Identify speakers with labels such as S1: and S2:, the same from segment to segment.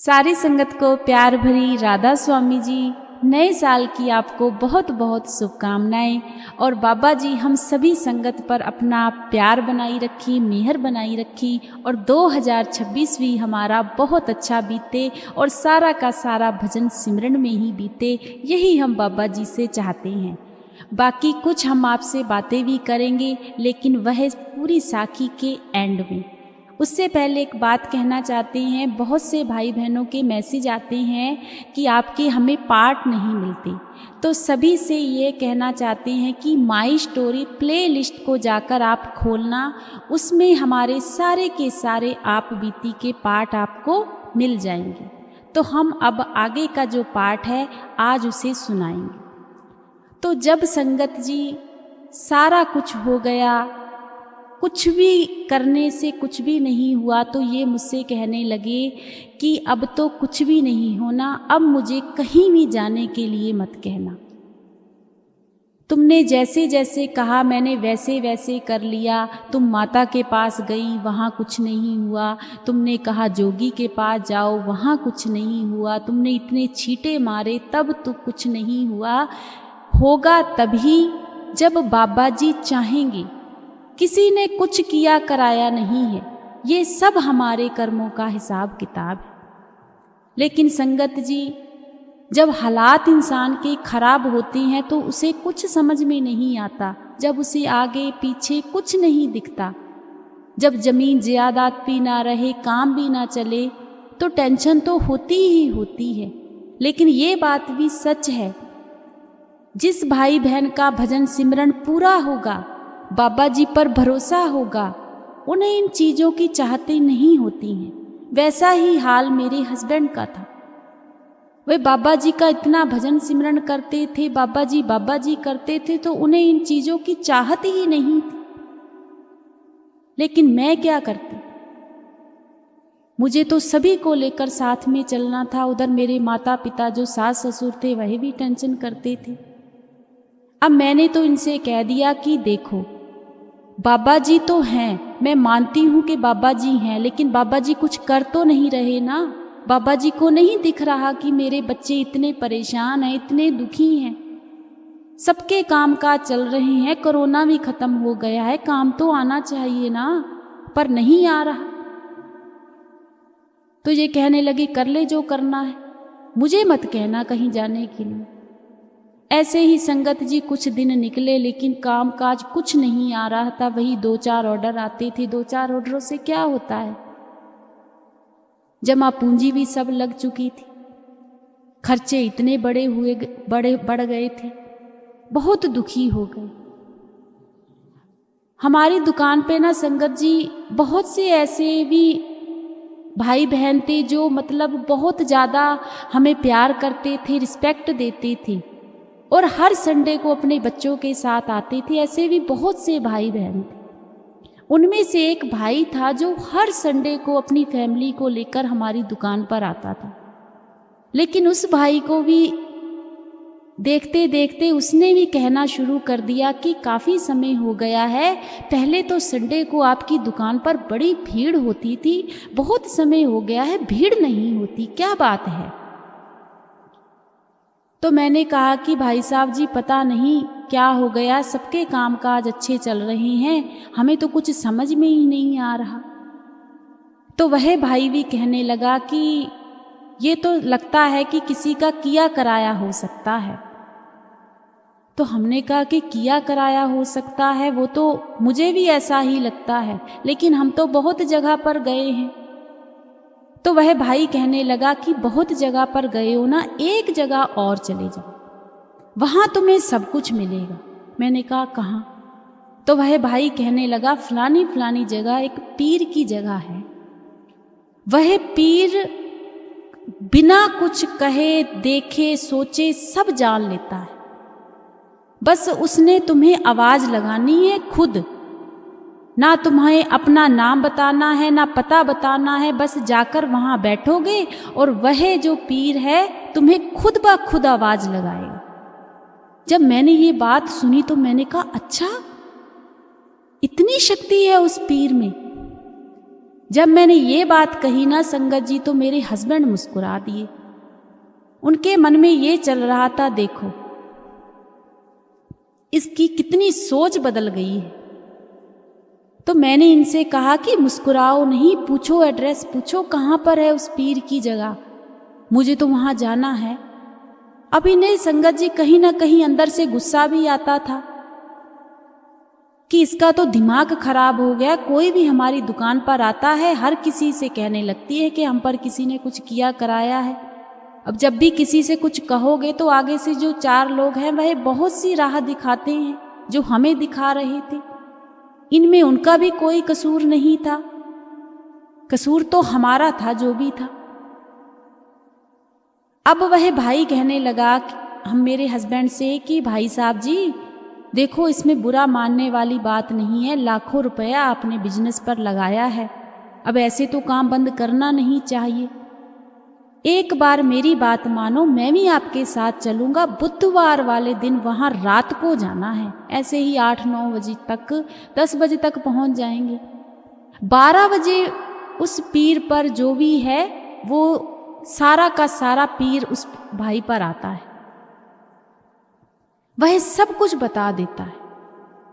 S1: सारी संगत को प्यार भरी राधा स्वामी जी नए साल की आपको बहुत बहुत शुभकामनाएं। और बाबा जी हम सभी संगत पर अपना प्यार बनाई रखी, मेहर बनाई रखी और 2026 भी हमारा बहुत अच्छा बीते और सारा का सारा भजन सिमरन में ही बीते, यही हम बाबा जी से चाहते हैं। बाकी कुछ हम आपसे बातें भी करेंगे, लेकिन वह पूरी साखी के एंड में। उससे पहले एक बात कहना चाहते हैं, बहुत से भाई बहनों के मैसेज आते हैं कि आपके हमें पार्ट नहीं मिलते, तो सभी से ये कहना चाहते हैं कि माई स्टोरी प्लेलिस्ट को जाकर आप खोलना, उसमें हमारे सारे के सारे आप बीती के पार्ट आपको मिल जाएंगे। तो हम अब आगे का जो पार्ट है आज उसे सुनाएंगे। तो जब संगत जी सारा कुछ हो गया, कुछ भी करने से कुछ भी नहीं हुआ, तो ये मुझसे कहने लगे कि अब तो कुछ भी नहीं होना, अब मुझे कहीं भी जाने के लिए मत कहना। तुमने जैसे जैसे कहा मैंने वैसे वैसे कर लिया। तुम माता के पास गई, वहाँ कुछ नहीं हुआ। तुमने कहा जोगी के पास जाओ, वहाँ कुछ नहीं हुआ। तुमने इतने छींटे मारे तब तो कुछ नहीं हुआ। होगा तभी जब बाबा जी चाहेंगे। किसी ने कुछ किया कराया नहीं है, ये सब हमारे कर्मों का हिसाब किताब है। लेकिन संगत जी जब हालात इंसान के खराब होते हैं तो उसे कुछ समझ में नहीं आता, जब उसे आगे पीछे कुछ नहीं दिखता, जब जमीन जायदाद भी ना रहे, काम भी ना चले, तो टेंशन तो होती ही होती है। लेकिन ये बात भी सच है, जिस भाई बहन का भजन सिमरन पूरा होगा, बाबा जी पर भरोसा होगा, उन्हें इन चीज़ों की चाहते नहीं होती हैं। वैसा ही हाल मेरे हस्बैंड का था। वे बाबा जी का इतना भजन सिमरन करते थे, बाबा जी करते थे, तो उन्हें इन चीज़ों की चाहत ही नहीं थी। लेकिन मैं क्या करती, मुझे तो सभी को लेकर साथ में चलना था। उधर मेरे माता पिता जो सास ससुर थे वह भी टेंशन करते थे। अब मैंने तो इनसे कह दिया कि देखो बाबा जी तो हैं, मैं मानती हूँ कि बाबा जी हैं, लेकिन बाबा जी कुछ कर तो नहीं रहे ना। बाबा जी को नहीं दिख रहा कि मेरे बच्चे इतने परेशान हैं, इतने दुखी हैं। सबके काम काज चल रहे हैं, कोरोना भी खत्म हो गया है, काम तो आना चाहिए ना, पर नहीं आ रहा। तो ये कहने लगे कर ले जो करना है, मुझे मत कहना कहीं जाने के लिए। ऐसे ही संगत जी कुछ दिन निकले, लेकिन काम काज कुछ नहीं आ रहा था। वही 2-4 ऑर्डर आते थे। 2-4 ऑर्डरों से क्या होता है, जमा पूंजी भी सब लग चुकी थी, खर्चे इतने बढ़ गए थे, बहुत दुखी हो गए। हमारी दुकान पे ना संगत जी बहुत से ऐसे भी भाई बहन थे जो मतलब बहुत ज़्यादा हमें प्यार करते थे, रिस्पेक्ट देते थे और हर संडे को अपने बच्चों के साथ आते थे। ऐसे भी बहुत से भाई बहन थे। उनमें से एक भाई था जो हर संडे को अपनी फैमिली को लेकर हमारी दुकान पर आता था। लेकिन उस भाई को भी देखते देखते उसने भी कहना शुरू कर दिया कि काफ़ी समय हो गया है, पहले तो संडे को आपकी दुकान पर बड़ी भीड़ होती थी, बहुत समय हो गया है भीड़ नहीं होती, क्या बात है। तो मैंने कहा कि भाई साहब जी पता नहीं क्या हो गया, सबके काम काज अच्छे चल रहे हैं, हमें तो कुछ समझ में ही नहीं आ रहा। तो वह भाई भी कहने लगा कि ये तो लगता है कि किसी का किया कराया हो सकता है। तो हमने कहा कि किया कराया हो सकता है, वो तो मुझे भी ऐसा ही लगता है, लेकिन हम तो बहुत जगह पर गए हैं। तो वह भाई कहने लगा कि बहुत जगह पर गए हो ना, एक जगह और चले जाओ, वहाँ तुम्हें सब कुछ मिलेगा। मैंने कहा कहाँ? तो वह भाई कहने लगा फलानी फलानी जगह एक पीर की जगह है, वह पीर बिना कुछ कहे देखे सोचे सब जान लेता है, बस उसने तुम्हें आवाज़ लगानी है खुद, ना तुम्हें अपना नाम बताना है ना पता बताना है, बस जाकर वहाँ बैठोगे और वह जो पीर है तुम्हें खुद ब खुद आवाज़ लगाएगा। जब मैंने ये बात सुनी तो मैंने कहा अच्छा, इतनी शक्ति है उस पीर में। जब मैंने ये बात कही ना संगत जी, तो मेरे हस्बैंड मुस्कुरा दिए। उनके मन में ये चल रहा था, देखो इसकी कितनी सोच बदल गई है। तो मैंने इनसे कहा कि मुस्कुराओ नहीं, पूछो एड्रेस, पूछो कहाँ पर है उस पीर की जगह, मुझे तो वहाँ जाना है। अभी नहीं संगत जी, कहीं ना कहीं अंदर से गुस्सा भी आता था कि इसका तो दिमाग खराब हो गया। कोई भी हमारी दुकान पर आता है, हर किसी से कहने लगती है कि हम पर किसी ने कुछ किया कराया है। अब जब भी किसी से कुछ कहोगे तो आगे से जो 4 लोग हैं वह बहुत सी राह दिखाते हैं, जो हमें दिखा रहे थे। इनमें उनका भी कोई कसूर नहीं था, कसूर तो हमारा था जो भी था। अब वह भाई कहने लगा हम मेरे हस्बैंड से कि भाई साहब जी देखो, इसमें बुरा मानने वाली बात नहीं है, लाखों रुपया आपने बिजनेस पर लगाया है, अब ऐसे तो काम बंद करना नहीं चाहिए। एक बार मेरी बात मानो, मैं भी आपके साथ चलूंगा। बुधवार वाले दिन वहां रात को जाना है, ऐसे ही 8-9 बजे तक, 10 बजे तक पहुंच जाएंगे। 12 बजे उस पीर पर जो भी है वो सारा का सारा पीर उस भाई पर आता है, वह सब कुछ बता देता है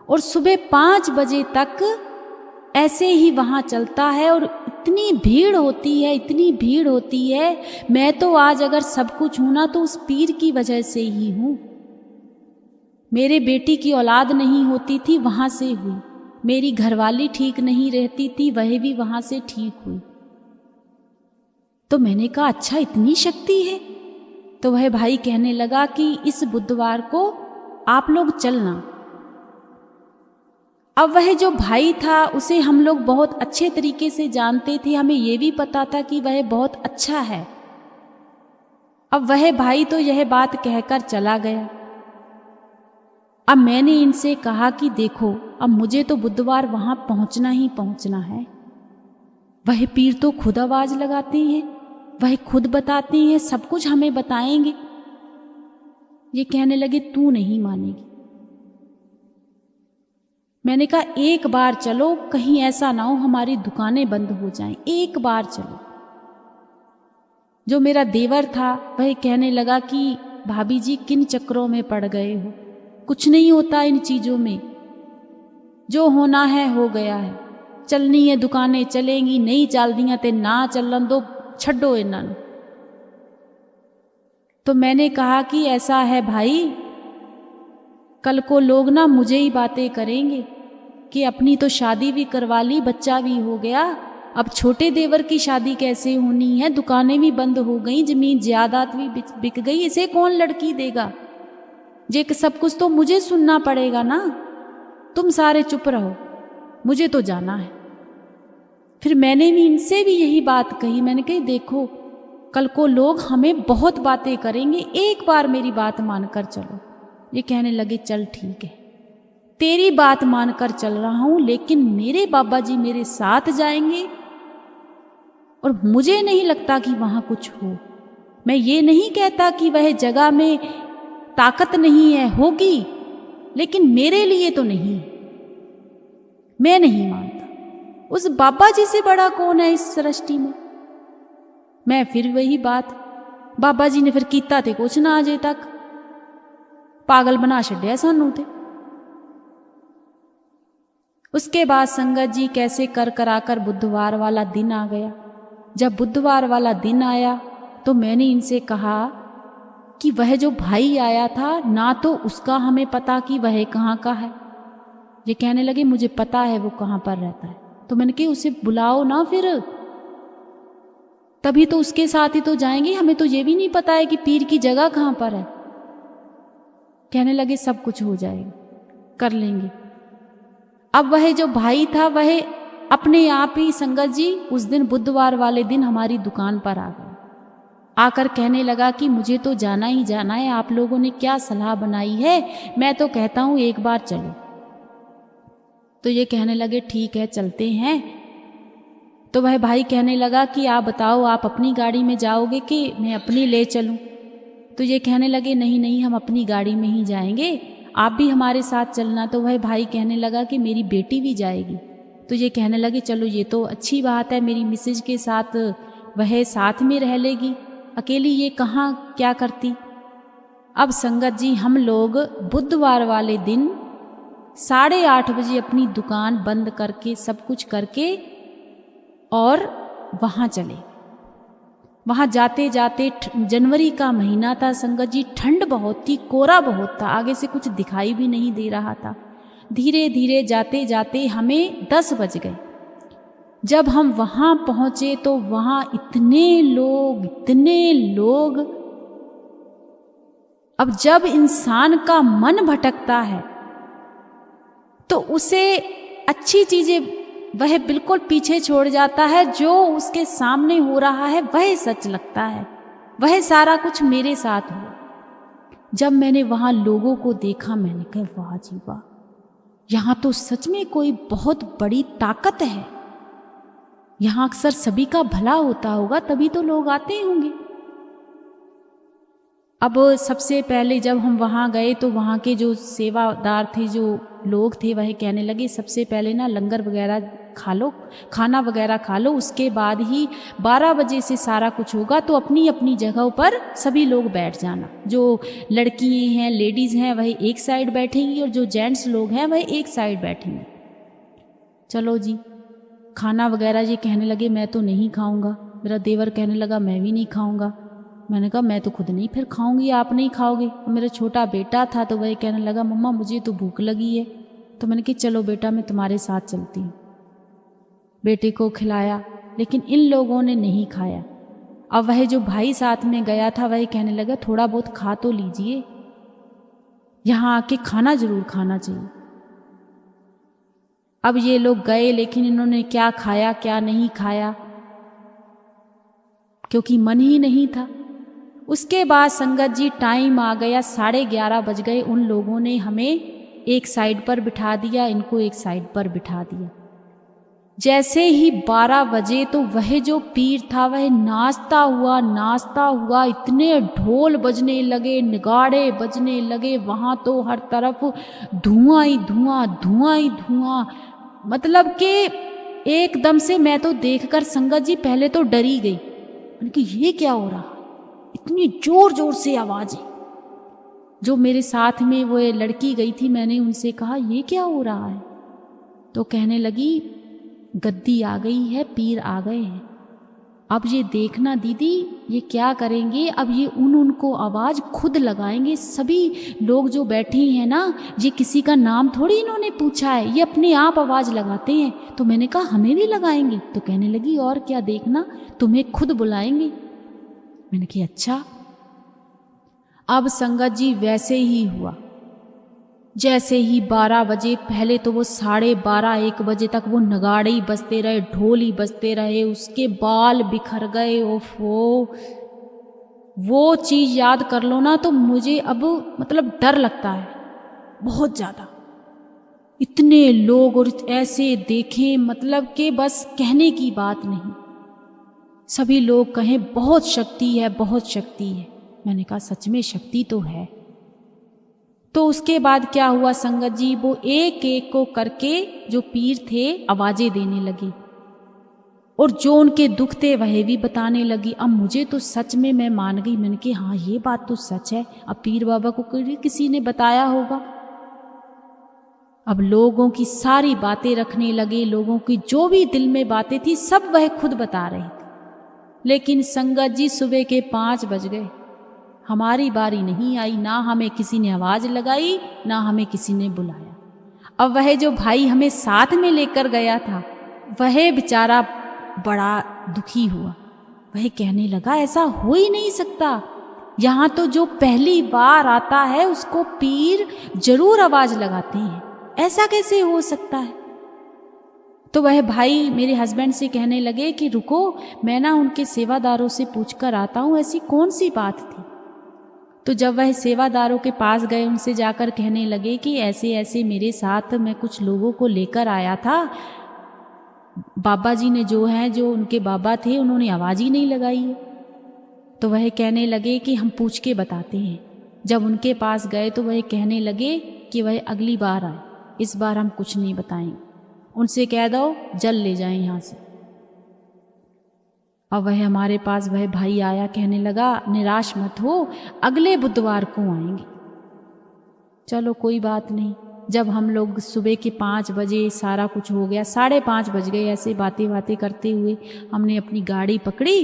S1: और सुबह 5 बजे तक ऐसे ही वहां चलता है। और इतनी भीड़ होती है, इतनी भीड़ होती है। मैं तो आज अगर सब कुछ हूं ना तो उस पीर की वजह से ही हूं। मेरे बेटी की औलाद नहीं होती थी, वहां से हुई। मेरी घरवाली ठीक नहीं रहती थी, वह भी वहां से ठीक हुई। तो मैंने कहा अच्छा, इतनी शक्ति है। तो वह भाई कहने लगा कि इस बुधवार को आप लोग चलना। अब वह जो भाई था उसे हम लोग बहुत अच्छे तरीके से जानते थे, हमें यह भी पता था कि वह बहुत अच्छा है। अब वह भाई तो यह बात कहकर चला गया। अब मैंने इनसे कहा कि देखो, अब मुझे तो बुधवार वहां पहुंचना ही पहुंचना है। वह पीर तो खुद आवाज लगाते हैं, वह खुद बताते हैं, सब कुछ हमें बताएंगे। ये कहने लगे तू नहीं मानेगी। मैंने कहा एक बार चलो, कहीं ऐसा ना हो हमारी दुकानें बंद हो जाएं, एक बार चलो। जो मेरा देवर था वह कहने लगा कि भाभी जी किन चक्रों में पड़ गए हो, कुछ नहीं होता इन चीजों में, जो होना है हो गया है, चलनी है दुकानें चलेंगी, नहीं चल दियां ते ना चलन दो, छड्डो इन्हां। तो मैंने कहा कि ऐसा है भाई, कल को लोग ना मुझे ही बातें करेंगे कि अपनी तो शादी भी करवा ली, बच्चा भी हो गया, अब छोटे देवर की शादी कैसे होनी है, दुकानें भी बंद हो गई, जमीन जायदाद भी बिक गई, इसे कौन लड़की देगा। जे सब कुछ तो मुझे सुनना पड़ेगा ना। तुम सारे चुप रहो, मुझे तो जाना है। फिर मैंने भी इनसे भी यही बात कही। मैंने कही देखो, कल को लोग हमें बहुत बातें करेंगे, एक बार मेरी बात मानकर चलो। ये कहने लगे चल ठीक है, तेरी बात मानकर चल रहा हूं, लेकिन मेरे बाबा जी मेरे साथ जाएंगे और मुझे नहीं लगता कि वहां कुछ हो। मैं ये नहीं कहता कि वह जगह में ताकत नहीं है, होगी, लेकिन मेरे लिए तो नहीं। मैं नहीं मानता, उस बाबा जी से बड़ा कौन है इस सृष्टि में। मैं फिर वही बात, बाबा जी ने फिर कीता ते कुछ ना अजे तक, पागल बना छड्या सानू ते। उसके बाद संगत जी कैसे कर कराकर बुधवार वाला दिन आ गया। जब बुधवार वाला दिन आया तो मैंने इनसे कहा कि वह जो भाई आया था ना, तो उसका हमें पता कि वह कहाँ का है। ये कहने लगे मुझे पता है वो कहाँ पर रहता है। तो मैंने कहा उसे बुलाओ ना, फिर तभी तो उसके साथ ही तो जाएंगे, हमें तो ये भी नहीं पता है कि पीर की जगह कहाँ पर है। कहने लगे सब कुछ हो जाएगा, कर लेंगे। अब वह जो भाई था वह अपने आप ही संगत जी उस दिन बुधवार वाले दिन हमारी दुकान पर आ गया। आकर कहने लगा कि मुझे तो जाना ही जाना है, आप लोगों ने क्या सलाह बनाई है, मैं तो कहता हूं एक बार चलो। तो ये कहने लगे ठीक है चलते हैं। तो वह भाई कहने लगा कि आप बताओ, आप अपनी गाड़ी में जाओगे कि मैं अपनी ले चलूं। तो ये कहने लगे नहीं नहीं, हम अपनी गाड़ी में ही जाएंगे, आप भी हमारे साथ चलना। तो वह भाई कहने लगा कि मेरी बेटी भी जाएगी। तो ये कहने लगे चलो ये तो अच्छी बात है, मेरी मिसेज के साथ वह साथ में रह लेगी, अकेली ये कहाँ क्या करती। अब संगत जी हम लोग बुधवार वाले दिन 8:30 बजे अपनी दुकान बंद करके सब कुछ करके और वहाँ चले। वहाँ जाते जाते जनवरी का महीना था संगत जी, ठंड बहुत थी, कोहरा बहुत था, आगे से कुछ दिखाई भी नहीं दे रहा था। धीरे धीरे जाते जाते हमें 10 बज गए। जब हम वहाँ पहुँचे तो वहाँ इतने लोग। अब जब इंसान का मन भटकता है तो उसे अच्छी चीजें वह बिल्कुल पीछे छोड़ जाता है, जो उसके सामने हो रहा है वह सच लगता है। वह सारा कुछ मेरे साथ हुआ। जब मैंने वहां लोगों को देखा मैंने कहा वाह जी वाह, यहाँ तो सच में कोई बहुत बड़ी ताकत है। यहाँ अक्सर सभी का भला होता होगा, तभी तो लोग आते होंगे। अब सबसे पहले जब हम वहाँ गए तो वहाँ के जो सेवादार थे, जो लोग थे, वह कहने लगे सबसे पहले ना लंगर वगैरह खा लो, खाना वगैरह खा लो, उसके बाद ही 12 बजे से सारा कुछ होगा, तो अपनी अपनी जगहों पर सभी लोग बैठ जाना। जो लड़की हैं, लेडीज़ हैं, वह एक साइड बैठेंगी और जो जेंट्स लोग हैं वह एक साइड बैठेंगे। चलो जी, खाना वगैरह ये कहने लगे मैं तो नहीं खाऊंगा। मेरा देवर कहने लगा मैं भी नहीं खाऊंगा। मैंने कहा मैं तो खुद नहीं फिर खाऊंगी, आप नहीं खाओगे। और मेरा छोटा बेटा था तो वह कहने लगा मम्मा मुझे तो भूख लगी है। तो मैंने कहा चलो बेटा मैं तुम्हारे साथ चलती हूँ। बेटे को खिलाया, लेकिन इन लोगों ने नहीं खाया। अब वह जो भाई साथ में गया था वह कहने लगा थोड़ा बहुत खा तो लीजिए, यहाँ आके खाना जरूर खाना चाहिए। अब ये लोग गए, लेकिन इन्होंने क्या खाया क्या नहीं खाया, क्योंकि मन ही नहीं था। उसके बाद संगत जी टाइम आ गया, 11:30 बज गए। उन लोगों ने हमें एक साइड पर बिठा दिया, इनको एक साइड पर बिठा दिया। जैसे ही 12 बजे तो वह जो पीर था वह नाचता हुआ, इतने ढोल बजने लगे, नगाड़े बजने लगे, वहाँ तो हर तरफ धुआं ही धुआं। मतलब कि एकदम से मैं तो देखकर संगत जी पहले तो डरी गई। मैंने कहा ये क्या हो रहा, इतनी जोर जोर से आवाज़ें। जो मेरे साथ में वो लड़की गई थी, मैंने उनसे कहा ये क्या हो रहा है। तो कहने लगी गद्दी आ गई है, पीर आ गए हैं। अब ये देखना दीदी ये क्या करेंगे, अब ये उनको आवाज़ खुद लगाएंगे। सभी लोग जो बैठे हैं ना, ये किसी का नाम थोड़ी इन्होंने पूछा है, ये अपने आप आवाज़ लगाते हैं। तो मैंने कहा हमें भी लगाएंगे। तो कहने लगी और क्या, देखना तुम्हें खुद बुलाएंगे। मैंने कहा अच्छा। अब संगत जी वैसे ही हुआ। जैसे ही 12 बजे, पहले तो वो 12:30-1 बजे तक वो नगाड़े ही बजते रहे, ढोल ही बजते रहे, उसके बाल बिखर गए। ओफो, वो चीज़ याद कर लो ना तो मुझे अब मतलब डर लगता है बहुत ज़्यादा। इतने लोग और ऐसे देखें, मतलब कि बस कहने की बात नहीं। सभी लोग कहें बहुत शक्ति है, बहुत शक्ति है। मैंने कहा सच में शक्ति तो है। तो उसके बाद क्या हुआ संगत जी, वो एक एक को करके जो पीर थे आवाजें देने लगे, और जो उनके दुख थे वह भी बताने लगी। अब मुझे तो सच में मैं मान गई। मैंने कहा हाँ ये बात तो सच है। अब पीर बाबा को किसी ने बताया होगा। अब लोगों की सारी बातें रखने लगे, लोगों की जो भी दिल में बातें थी सब वह खुद बता रहे थे। लेकिन संगत जी सुबह के 5 बज गए, हमारी बारी नहीं आई। ना हमें किसी ने आवाज़ लगाई, ना हमें किसी ने बुलाया। अब वह जो भाई हमें साथ में लेकर गया था वह बेचारा बड़ा दुखी हुआ। वह कहने लगा ऐसा हो ही नहीं सकता, यहाँ तो जो पहली बार आता है उसको पीर जरूर आवाज़ लगाते हैं, ऐसा कैसे हो सकता है। तो वह भाई मेरे हस्बैंड से कहने लगे कि रुको, मैं ना उनके सेवादारों से पूछ कर आता हूँ ऐसी कौन सी बात थी। तो जब वह सेवादारों के पास गए, उनसे जाकर कहने लगे कि ऐसे ऐसे मेरे साथ मैं कुछ लोगों को लेकर आया था, बाबा जी ने जो उनके बाबा थे उन्होंने आवाज़ ही नहीं लगाई है। तो वह कहने लगे कि हम पूछ के बताते हैं। जब उनके पास गए तो वह कहने लगे कि वह अगली बार आए, इस बार हम कुछ नहीं बताएंगे। उनसे कह दो जल ले जाएं यहाँ से। अब वह हमारे पास वह भाई आया, कहने लगा निराश मत हो, अगले बुधवार को आएंगे। चलो कोई बात नहीं। जब हम लोग सुबह के 5 बजे सारा कुछ हो गया, 5:30 बज गए, ऐसे बातें बातें करते हुए हमने अपनी गाड़ी पकड़ी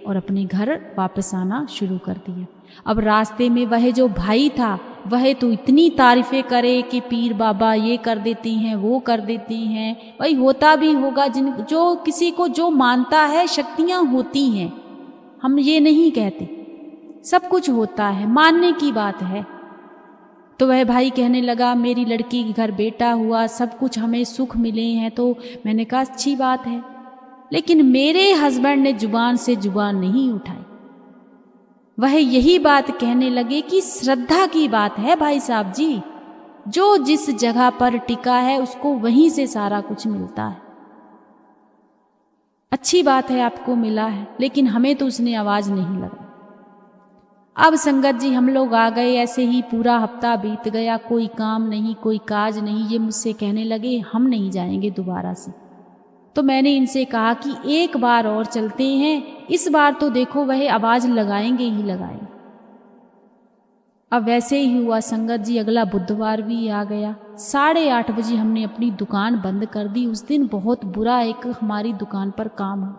S1: और अपने घर वापस आना शुरू कर दिया। अब रास्ते में वह जो भाई था वह तो इतनी तारीफें करे कि पीर बाबा ये कर देते हैं वो कर देते हैं। भाई होता भी होगा, जो किसी को जो मानता है शक्तियाँ होती हैं, हम ये नहीं कहते, सब कुछ होता है, मानने की बात है। तो वह भाई कहने लगा मेरी लड़की के घर बेटा हुआ, सब कुछ हमें सुख मिले हैं। तो मैंने कहा अच्छी बात है, लेकिन मेरे हस्बैंड ने जुबान से जुबान नहीं उठाई। वह यही बात कहने लगे कि श्रद्धा की बात है भाई साहब जी, जो जिस जगह पर टिका है उसको वहीं से सारा कुछ मिलता है। अच्छी बात है आपको मिला है, लेकिन हमें तो उसने आवाज नहीं लगाई। अब संगत जी हम लोग आ गए, ऐसे ही पूरा हफ्ता बीत गया, कोई काम नहीं कोई काज नहीं। ये मुझसे कहने लगे हम नहीं जाएंगे दोबारा से। तो मैंने इनसे कहा कि एक बार और चलते हैं, इस बार तो देखो वह आवाज लगाएंगे ही लगाएंगे। अब वैसे ही हुआ संगत जी, अगला बुधवार भी आ गया। 8:30 बजे हमने अपनी दुकान बंद कर दी। उस दिन बहुत बुरा एक हमारी दुकान पर काम हुआ।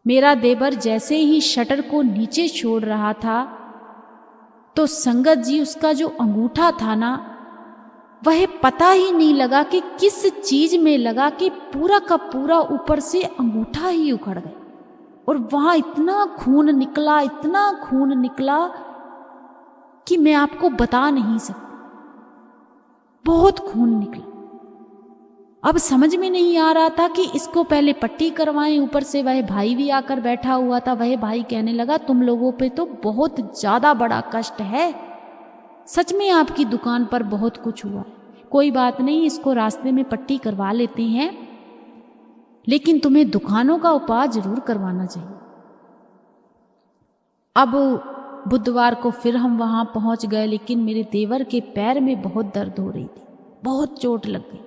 S1: मेरा देवर जैसे ही शटर को नीचे छोड़ रहा था तो संगत जी उसका जो अंगूठा था ना, वह पता ही नहीं लगा कि किस चीज में लगा कि पूरा का पूरा ऊपर से अंगूठा ही उखड़ गया। और वहां इतना खून निकला, इतना खून निकला कि मैं आपको बता नहीं सकती, बहुत खून निकला। अब समझ में नहीं आ रहा था कि इसको पहले पट्टी करवाएं। ऊपर से वह भाई भी आकर बैठा हुआ था। वह भाई कहने लगा तुम लोगों पे तो बहुत ज्यादा बड़ा कष्ट है, सच में आपकी दुकान पर बहुत कुछ हुआ। कोई बात नहीं, इसको रास्ते में पट्टी करवा लेते हैं, लेकिन तुम्हें दुकानों का उपाय जरूर करवाना चाहिए। अब बुधवार को फिर हम वहां पहुंच गए, लेकिन मेरे देवर के पैर में बहुत दर्द हो रही थी, बहुत चोट लग गई।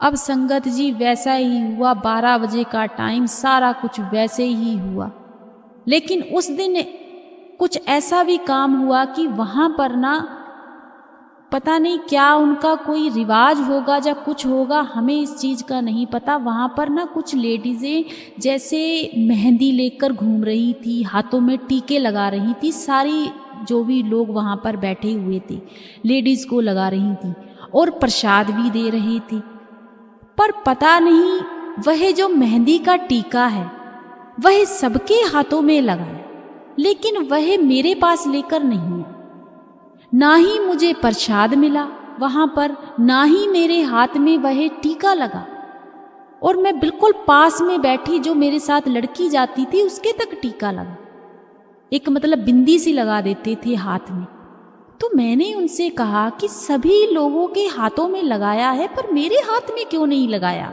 S1: अब संगत जी वैसा ही हुआ, 12 बजे का टाइम, सारा कुछ वैसे ही हुआ। लेकिन उस दिन कुछ ऐसा भी काम हुआ कि वहां पर ना पता नहीं क्या उनका कोई रिवाज होगा या कुछ होगा, हमें इस चीज का नहीं पता। वहां पर ना कुछ लेडीजें जैसे मेहंदी लेकर घूम रही थी, हाथों में टीके लगा रही थी। सारी जो भी लोग वहां पर बैठे हुए थे लेडीज को लगा रही थी और प्रसाद भी दे रही थी। पर पता नहीं वह जो मेहंदी का टीका है वह सबके हाथों में लगा है, लेकिन वह मेरे पास लेकर नहीं है। ना ही मुझे प्रसाद मिला वहां पर, ना ही मेरे हाथ में वह टीका लगा। और मैं बिल्कुल पास में बैठी, जो मेरे साथ लड़की जाती थी उसके तक टीका लगा, एक मतलब बिंदी सी लगा देते थे हाथ में। तो मैंने उनसे कहा कि सभी लोगों के हाथों में लगाया है, पर मेरे हाथ में क्यों नहीं लगाया।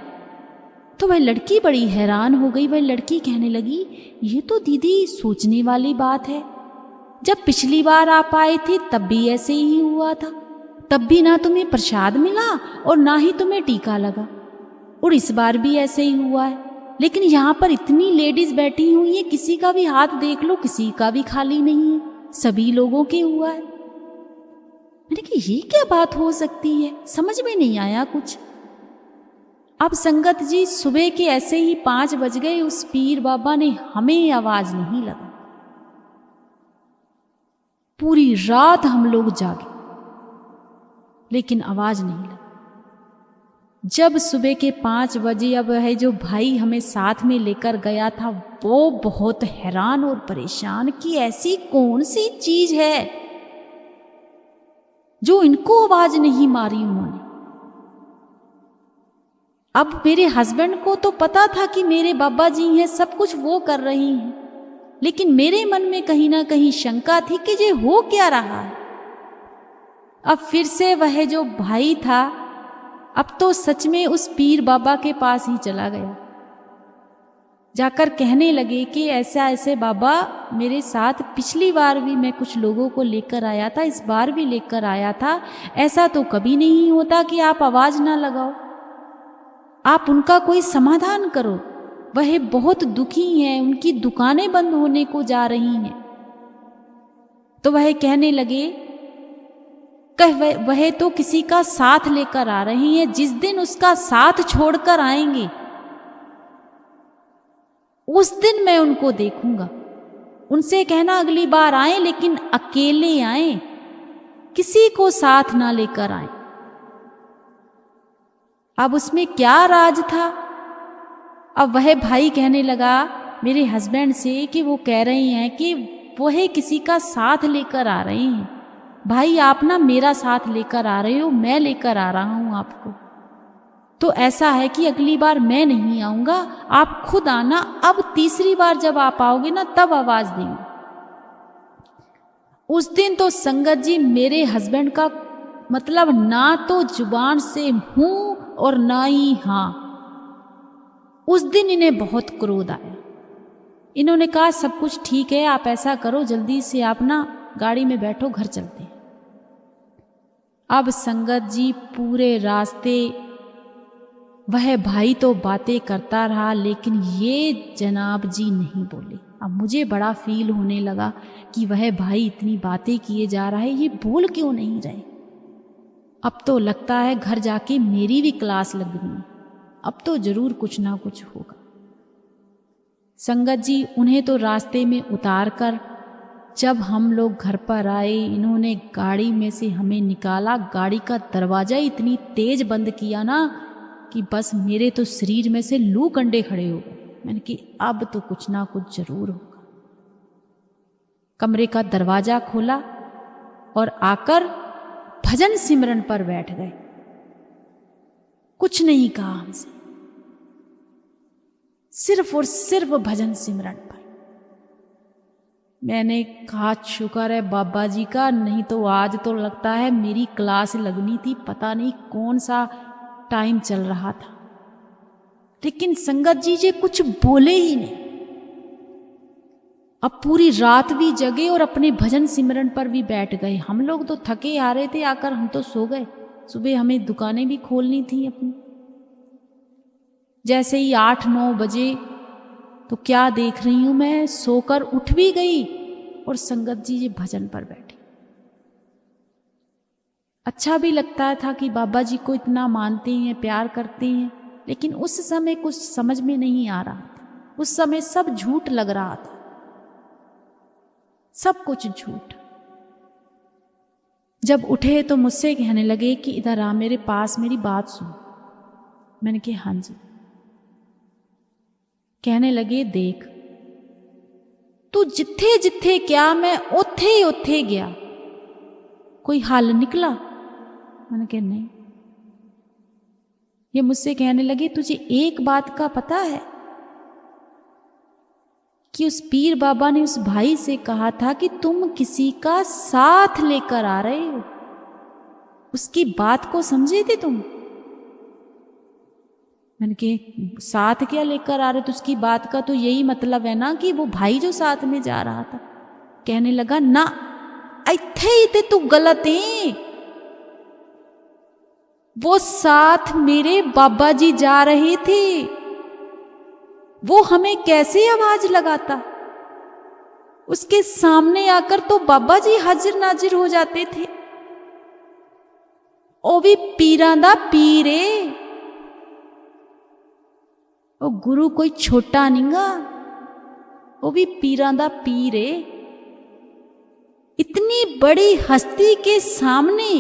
S1: तो वह लड़की बड़ी हैरान हो गई। वह लड़की कहने लगी ये तो दीदी सोचने वाली बात है, जब पिछली बार आप आए थे तब भी ऐसे ही हुआ था, तब भी ना तुम्हें प्रसाद मिला और ना ही तुम्हें टीका लगा, और इस बार भी ऐसे ही हुआ है। लेकिन यहाँ पर इतनी लेडीज बैठी हुई है, किसी का भी हाथ देख लो किसी का भी खाली नहीं है, सभी लोगों के हुआ है। मैंने कहा ये क्या बात हो सकती है, समझ में नहीं आया कुछ। अब संगत जी सुबह के ऐसे ही 5 बज गए, उस पीर बाबा ने हमें आवाज नहीं लगा। पूरी रात हम लोग जागे, लेकिन आवाज नहीं लगी। जब सुबह के 5 बजे अब है जो भाई हमें साथ में लेकर गया था वो बहुत हैरान और परेशान कि ऐसी कौन सी चीज है जो इनको आवाज नहीं मारी उन्होंने। अब मेरे हस्बैंड को तो पता था कि मेरे बाबा जी हैं, सब कुछ वो कर रही हैं, लेकिन मेरे मन में कहीं ना कहीं शंका थी कि ये हो क्या रहा है। अब फिर से वह जो भाई था अब तो सच में उस पीर बाबा के पास ही चला गया। जाकर कहने लगे कि ऐसा ऐसे बाबा मेरे साथ पिछली बार भी मैं कुछ लोगों को लेकर आया था, इस बार भी लेकर आया था, ऐसा तो कभी नहीं होता कि आप आवाज ना लगाओ, आप उनका कोई समाधान करो, वह बहुत दुखी हैं, उनकी दुकानें बंद होने को जा रही हैं। तो वह कहने लगे वह तो किसी का साथ लेकर आ रही हैं, जिस दिन उसका साथ छोड़कर आएंगे उस दिन मैं उनको देखूंगा। उनसे कहना अगली बार आए लेकिन अकेले आए, किसी को साथ ना लेकर आए। अब उसमें क्या राज था? अब वह भाई कहने लगा मेरे हस्बैंड से कि वो कह रही हैं कि वह किसी का साथ लेकर आ रहे हैं। भाई आप ना मेरा साथ लेकर आ रहे हो, मैं लेकर आ रहा हूं आपको। तो ऐसा है कि अगली बार मैं नहीं आऊंगा, आप खुद आना। अब तीसरी बार जब आप आओगे ना तब आवाज देंगे। उस दिन तो संगत जी मेरे हस्बैंड का मतलब ना तो जुबान से हूं और ना ही हां। उस दिन इन्हें बहुत क्रोध आया। इन्होंने कहा सब कुछ ठीक है, आप ऐसा करो जल्दी से आप ना गाड़ी में बैठो, घर चलते हैं। अब संगत जी पूरे रास्ते वह भाई तो बातें करता रहा लेकिन ये जनाब जी नहीं बोले। अब मुझे बड़ा फील होने लगा कि वह भाई इतनी बातें किए जा रहा है, ये बोल क्यों नहीं रहे। अब तो लगता है घर जाके मेरी भी क्लास लगनी है, अब तो जरूर कुछ ना कुछ होगा। संगत जी उन्हें तो रास्ते में उतार कर जब हम लोग घर पर आए, इन्होंने गाड़ी में से हमें निकाला, गाड़ी का दरवाजा इतनी तेज बंद किया ना कि बस मेरे तो शरीर में से लू कंडे खड़े हो गए। मैंने कि अब तो कुछ ना कुछ जरूर होगा। कमरे का दरवाजा खोला और आकर भजन सिमरन पर बैठ गए। कुछ नहीं कहा हमसे, सिर्फ और सिर्फ भजन सिमरन पर। मैंने कहा शुक्र है बाबा जी का, नहीं तो आज तो लगता है मेरी क्लास लगनी थी। पता नहीं कौन सा टाइम चल रहा था, लेकिन संगत जी जे कुछ बोले ही नहीं। अब पूरी रात भी जगे और अपने भजन सिमरन पर भी बैठ गए। हम लोग तो थके आ रहे थे, आकर हम तो सो गए। सुबह हमें दुकानें भी खोलनी थी अपनी। जैसे ही 8-9 बजे तो क्या देख रही हूं मैं, सोकर उठ भी गई और संगत जी ये भजन पर बैठे। अच्छा भी लगता था कि बाबा जी को इतना मानते हैं, प्यार करते हैं, लेकिन उस समय कुछ समझ में नहीं आ रहा था। उस समय सब झूठ लग रहा था, सब कुछ झूठ। जब उठे तो मुझसे कहने लगे कि इधर आ मेरे पास, मेरी बात सुन। मैंने कहा हाँ जी। कहने लगे देख तू जिथे जिथे क्या मैं उथे उथे गया, कोई हल निकला? मैंने कहा नहीं। ये मुझसे कहने लगे तुझे एक बात का पता है कि उस पीर बाबा ने उस भाई से कहा था कि तुम किसी का साथ लेकर आ रहे हो, उसकी बात को समझे थे तुम? मैंने कहा साथ क्या लेकर आ रहे, तो उसकी बात का तो यही मतलब है ना कि वो भाई जो साथ में जा रहा था। कहने लगा ना इत्थे ही ते तू गलत है, वो साथ मेरे बाबा जी जा रहे थे, वो हमें कैसे आवाज लगाता? उसके सामने आकर तो बाबा जी हाजिर नाजिर हो जाते थे। ओ भी पीरां दा पीर है, ओ गुरु कोई छोटा नहींगा, वो भी पीरां दा पीर है। इतनी बड़ी हस्ती के सामने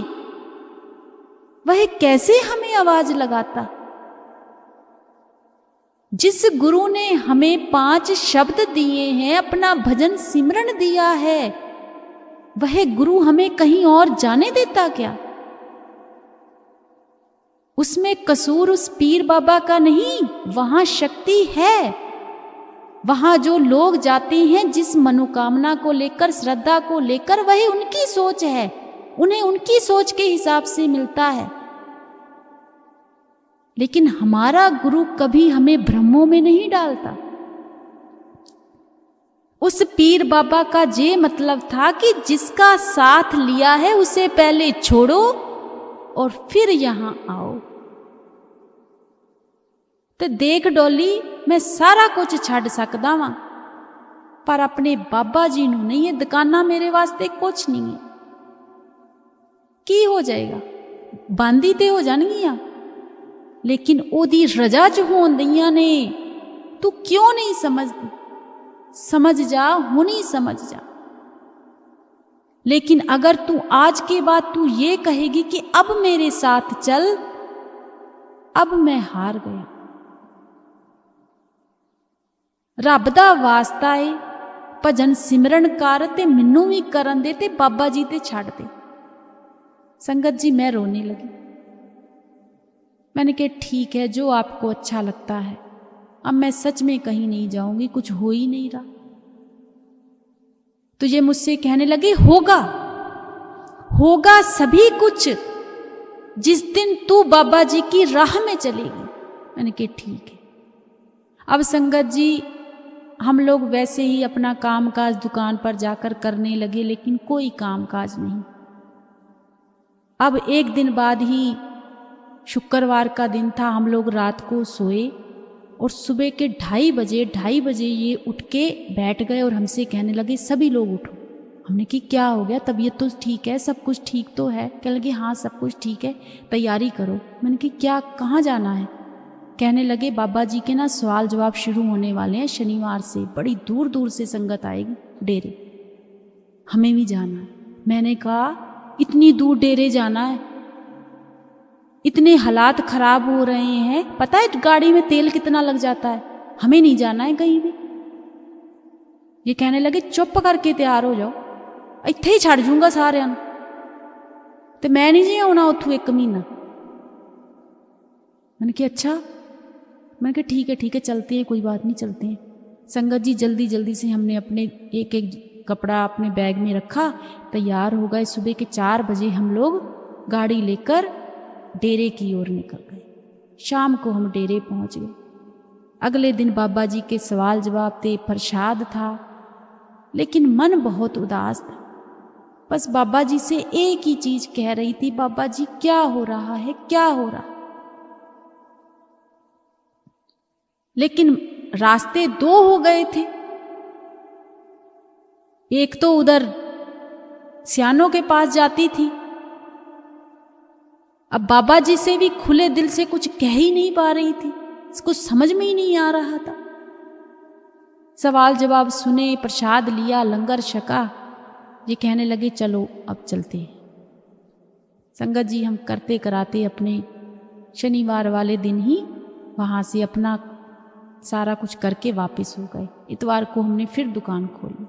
S1: वह कैसे हमें आवाज लगाता? जिस गुरु ने हमें 5 शब्द दिए हैं, अपना भजन सिमरन दिया है, वह गुरु हमें कहीं और जाने देता क्या? उसमें कसूर उस पीर बाबा का नहीं, वहां शक्ति है। वहां जो लोग जाते हैं जिस मनोकामना को लेकर, श्रद्धा को लेकर, वही उनकी सोच है, उन्हें उनकी सोच के हिसाब से मिलता है। लेकिन हमारा गुरु कभी हमें भ्रमों में नहीं डालता, उस पीर बाबा का ये मतलब था कि जिसका साथ लिया है उसे पहले छोड़ो और फिर यहां आओ। ते देख डोली, मैं सारा कुछ छड़ सकदा वां, पर अपने बाबा जी नूं नहीं। ये दुकाना मेरे वास्ते कुछ नहीं है। की हो जाएगा, बांदी ते हो जाणगियां, लेकिन ओदी रजा च होण दईयां ने। तू क्यों नहीं समझदी? समझ जा, हुनी समझ जा। लेकिन अगर तू आज के बाद तू ये कहेगी कि अब मेरे साथ चल, अब मैं हार गया। रब दा वास्ता है, भजन सिमरन कर ते मैनू भी करन दे ते बाबा जी ते छड़ दे। संगत जी, मैं रोने लगी। मैंने कहा ठीक है, जो आपको अच्छा लगता है। अब मैं सच में कहीं नहीं जाऊंगी, कुछ हो ही नहीं रहा। तो ये मुझसे कहने लगे, होगा होगा सभी कुछ जिस दिन तू बाबा जी की राह में चलेगी। मैंने कहा ठीक है। अब संगत जी, हम लोग वैसे ही अपना कामकाज दुकान पर जाकर करने लगे, लेकिन कोई कामकाज नहीं। अब एक दिन बाद ही शुक्रवार का दिन था। हम लोग रात को सोए और सुबह के 2:30 बजे ये उठ के बैठ गए और हमसे कहने लगे, सभी लोग उठो। हमने कि क्या हो गया? तबीयत तो ठीक है, सब कुछ ठीक तो है? कहने लगे हाँ सब कुछ ठीक है, तैयारी करो। मैंने कि क्या, कहाँ जाना है? कहने लगे बाबा जी के ना सवाल जवाब शुरू होने वाले हैं शनिवार से, बड़ी दूर दूर से संगत आएगी डेरे, हमें भी जाना है। मैंने कहा इतनी दूर डेरे जाना है? इतने हालात खराब हो रहे हैं, पता है गाड़ी में तेल कितना लग जाता है, हमें नहीं जाना है कहीं भी। ये कहने लगे चुप करके तैयार हो जाओ, इत्थे ही छड़ जूंगा सारिਆਂ ਨੂੰ, ते मैं नहीं जी आना उत्थों 1 महीना। मैंने कहा अच्छा। मैंने कहा ठीक है चलते हैं, कोई बात नहीं चलते हैं। संगत जी जल्दी जल्दी से हमने अपने एक एक कपड़ा अपने बैग में रखा, तैयार हो गए। सुबह के 4 बजे हम लोग गाड़ी लेकर डेरे की ओर निकल गए। शाम को हम डेरे पहुंच गए। अगले दिन बाबा जी के सवाल जवाब थे, प्रसाद था, लेकिन मन बहुत उदास था। बस बाबा जी से एक ही चीज कह रही थी, बाबा जी क्या हो रहा है, क्या हो रहा। लेकिन रास्ते 2 हो गए थे। एक तो उधर सियानों के पास जाती थी, अब बाबा जी से भी खुले दिल से कुछ कह ही नहीं पा रही थी, इसको समझ में ही नहीं आ रहा था। सवाल जवाब सुने, प्रसाद लिया, लंगर छका। ये कहने लगे चलो अब चलते हैं। संगत जी हम करते कराते अपने शनिवार वाले दिन ही वहाँ से अपना सारा कुछ करके वापस हो गए। इतवार को हमने फिर दुकान खोली।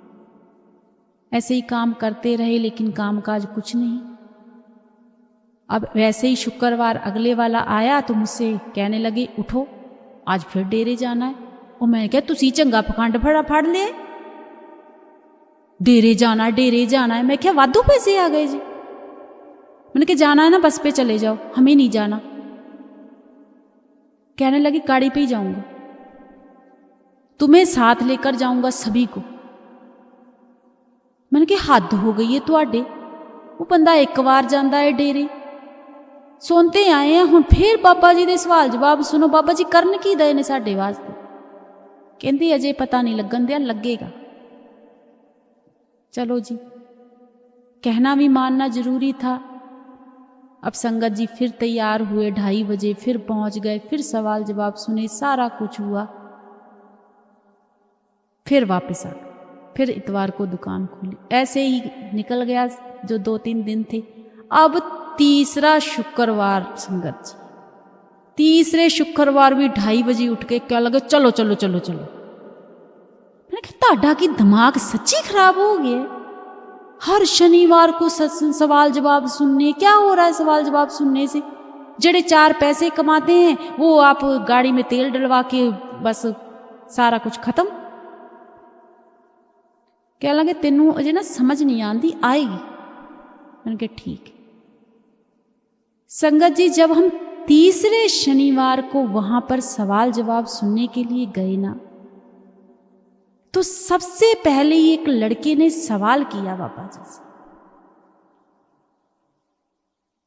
S1: ऐसे ही काम करते रहे, लेकिन कामकाज कुछ नहीं। अब वैसे ही शुक्रवार अगले वाला आया तो मुझसे कहने लगे उठो आज फिर डेरे जाना है। और मैं क्या तुसी चंगा पखंड फड़ ले, डेरे जाना है। मैं क्या वाधू पैसे आ गए जी। मैंने कहा जाना है ना बस पे चले जाओ, हमें नहीं जाना। कहने लगी गाड़ी पे ही जाऊंगा, तुम्हें साथ लेकर जाऊंगा सभी को। मैंने कहा हद हो गई है तुहाडे, वो बंदा एक बार जाता है डेरे, सुनते आए हैं, हुण फिर बाबा जी दे सवाल जवाब सुनो। बाबा जी करन की दए ने साडे वास्ते? कहंदे अजे पता नहीं लगन दिया, लगेगा। चलो जी, कहना भी मानना जरूरी था। अब संगत जी फिर तैयार हुए, 2:30 बजे फिर पहुंच गए, फिर सवाल जवाब सुने, सारा कुछ हुआ, फिर वापस आ गए। फिर इतवार को दुकान खोली। ऐसे ही निकल गया जो 2-3 दिन थे। अब तीसरा शुक्रवार संगत जी, तीसरे शुक्रवार भी 2:30 बजे उठ के क्या लगे चलो चलो चलो चलो। मैंने कहा ताड़ा की दिमाग सच्ची खराब हो गया, हर शनिवार को सवाल जवाब सुनने। क्या हो रहा है सवाल जवाब सुनने से? जड़े 4 पैसे कमाते हैं वो आप गाड़ी में तेल डलवा के बस सारा कुछ खत्म। क्या लगे तेनू अजे ना समझ नहीं आती, आएगी। मैंने कहा ठीक है। संगत जी जब हम तीसरे शनिवार को वहां पर सवाल जवाब सुनने के लिए गए ना, तो तो सबसे पहले एक लड़के ने सवाल किया बाबा जी से।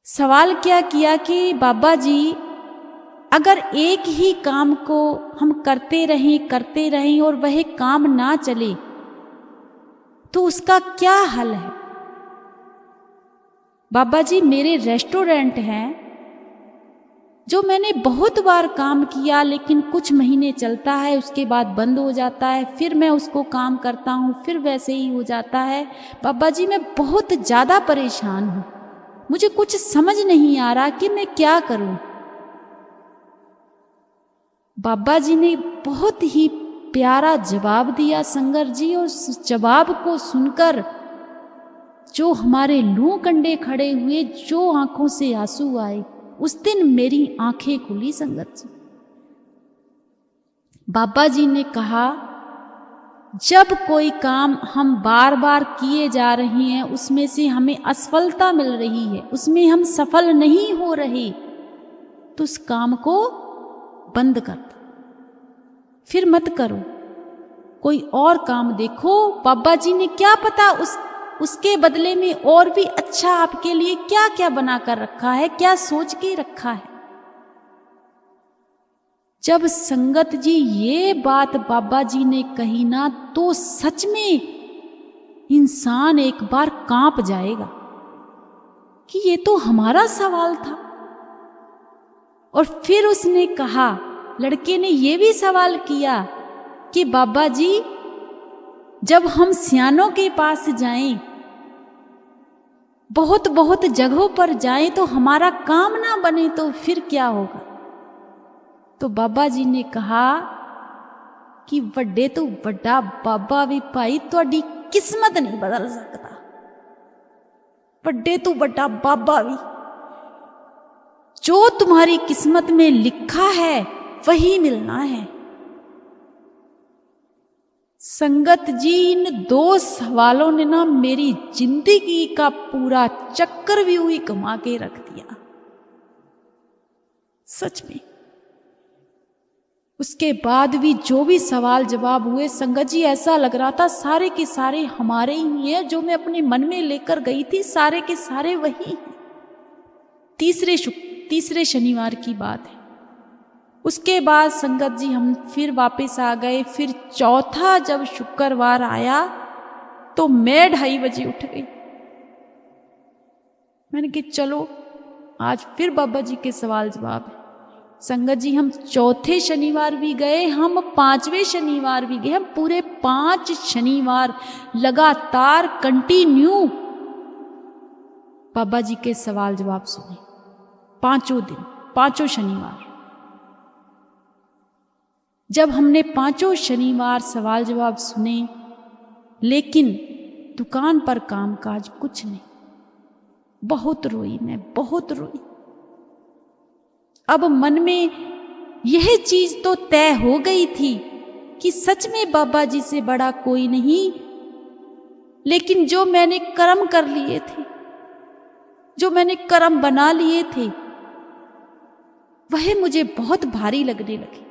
S1: सवाल क्या किया कि बाबा जी, अगर एक ही काम को हम करते रहें और वह काम ना चले तो उसका क्या हल है? बाबा जी, मेरे रेस्टोरेंट हैं जो मैंने बहुत बार काम किया, लेकिन कुछ महीने चलता है, उसके बाद बंद हो जाता है, फिर मैं उसको काम करता हूँ, फिर वैसे ही हो जाता है। बाबा जी, मैं बहुत ज़्यादा परेशान हूँ, मुझे कुछ समझ नहीं आ रहा कि मैं क्या करूँ। बाबा जी ने बहुत ही प्यारा जवाब दिया संगर जी, और उस जवाब को सुनकर जो हमारे लू कंडे खड़े हुए, जो आंखों से आंसू आए, उस दिन मेरी आंखें खुली संगत जी। बाबा जी ने कहा, जब कोई काम हम बार बार किए जा रहे हैं, उसमें से हमें असफलता मिल रही है, उसमें हम सफल नहीं हो रहे, तो उस काम को बंद कर दो, फिर मत करो, कोई और काम देखो। बाबा जी ने क्या पता उसके बदले में और भी अच्छा आपके लिए क्या क्या बना कर रखा है, क्या सोच के रखा है। जब संगत जी ये बात बाबा जी ने कही ना, तो सच में इंसान एक बार कांप जाएगा कि ये तो हमारा सवाल था। और फिर उसने कहा, लड़के ने ये भी सवाल किया कि बाबा जी, जब हम सियानों के पास जाएं, बहुत बहुत जगहों पर जाएं, तो हमारा काम ना बने तो फिर क्या होगा? तो बाबा जी ने कहा कि वड्डे तो वड्डा बाबा भी भाई तुहाडी किस्मत नहीं बदल सकता, वड्डे तो वड्डा बाबा भी, जो तुम्हारी किस्मत में लिखा है वही मिलना है। संगत जी, इन दो सवालों ने ना मेरी जिंदगी का पूरा चक्रव्यूह ही घुमा के रख दिया, सच में। उसके बाद भी जो भी सवाल जवाब हुए संगत जी, ऐसा लग रहा था सारे के सारे हमारे ही हैं, जो मैं अपने मन में लेकर गई थी सारे के सारे वही हैं। तीसरे शनिवार की बात है। उसके बाद संगत जी हम फिर वापस आ गए। फिर चौथा जब शुक्रवार आया तो मैं 2:30 बजे उठ गई। मैंने कहा चलो आज फिर बाबा जी के सवाल जवाब है। संगत जी हम चौथे शनिवार भी गए, हम 5वें शनिवार भी गए, हम पूरे 5 शनिवार लगातार कंटिन्यू बाबा जी के सवाल जवाब सुने, 5 दिन, 5 शनिवार। जब हमने 5 शनिवार सवाल जवाब सुने, लेकिन दुकान पर कामकाज कुछ नहीं। बहुत रोई मैं, बहुत रोई। अब मन में यह चीज तो तय हो गई थी कि सच में बाबा जी से बड़ा कोई नहीं, लेकिन जो मैंने कर्म कर लिए थे, जो मैंने कर्म बना लिए थे, वह मुझे बहुत भारी लगने लगे।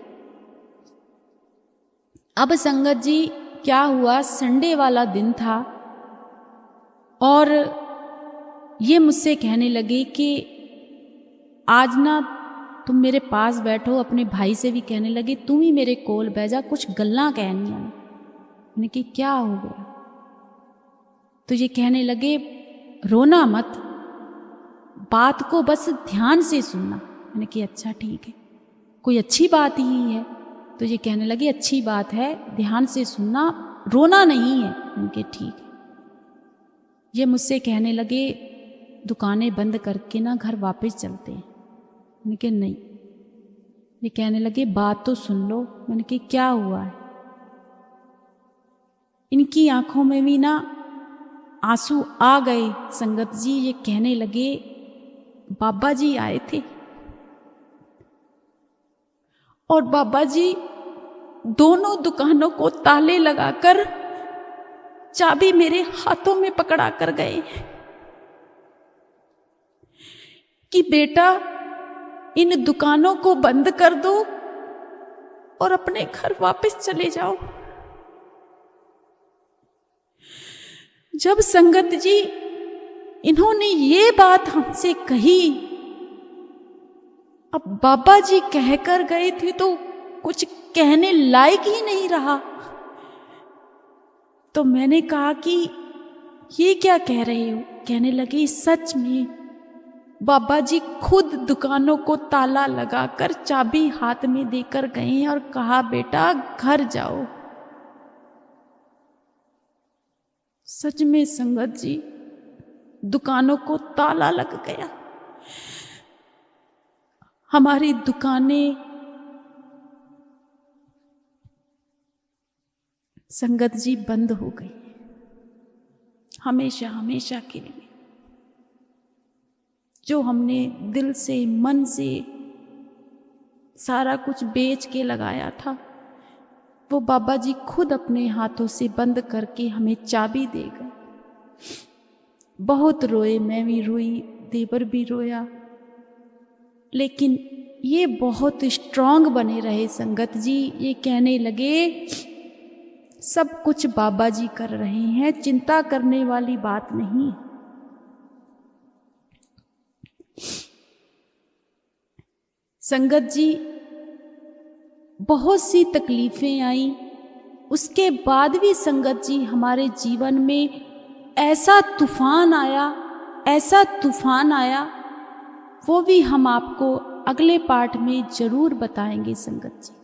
S1: अब संगत जी क्या हुआ, संडे वाला दिन था और ये मुझसे कहने लगे कि आज ना तुम मेरे पास बैठो। अपने भाई से भी कहने लगे तुम ही मेरे कोल बैठ जा, कुछ गल्लां कहनी है। मैंने कहा क्या हो गया? तो ये कहने लगे रोना मत, बात को बस ध्यान से सुनना। मैंने कहा अच्छा ठीक है, कोई अच्छी बात ही है। तो ये कहने लगे अच्छी बात है, ध्यान से सुनना, रोना नहीं है। मैंने कहा ठीक है। ये मुझसे कहने लगे दुकानें बंद करके ना घर वापस चलते हैं। मैंने कहा नहीं। ये कहने लगे बात तो सुन लो। मैंने कहा क्या हुआ है? इनकी आंखों में भी ना आंसू आ गए। संगत जी ये कहने लगे बाबा जी आए थे और बाबा जी दोनों दुकानों को ताले लगाकर चाबी मेरे हाथों में पकड़ा कर गए कि बेटा इन दुकानों को बंद कर दो और अपने घर वापस चले जाओ। जब संगत जी इन्होंने ये बात हमसे कही, अब बाबा जी कहकर गए थे तो कुछ कहने लायक ही नहीं रहा। तो मैंने कहा कि ये क्या कह रहे हो? कहने लगे सच में बाबा जी खुद दुकानों को ताला लगाकर चाबी हाथ में देकर गए और कहा बेटा घर जाओ। सच में संगत जी दुकानों को ताला लग गया, हमारी दुकानें संगत जी बंद हो गई हमेशा हमेशा के लिए। जो हमने दिल से मन से सारा कुछ बेच के लगाया था, वो बाबा जी खुद अपने हाथों से बंद करके हमें चाबी दे गए। बहुत रोए, मैं भी रोई, देवर भी रोया, लेकिन ये बहुत स्ट्रांग बने रहे संगत जी। ये कहने लगे सब कुछ बाबा जी कर रहे हैं, चिंता करने वाली बात नहीं। संगत जी बहुत सी तकलीफें आई, उसके बाद भी संगत जी हमारे जीवन में ऐसा तूफान आया, वो भी हम आपको अगले पार्ट में जरूर बताएंगे संगत जी।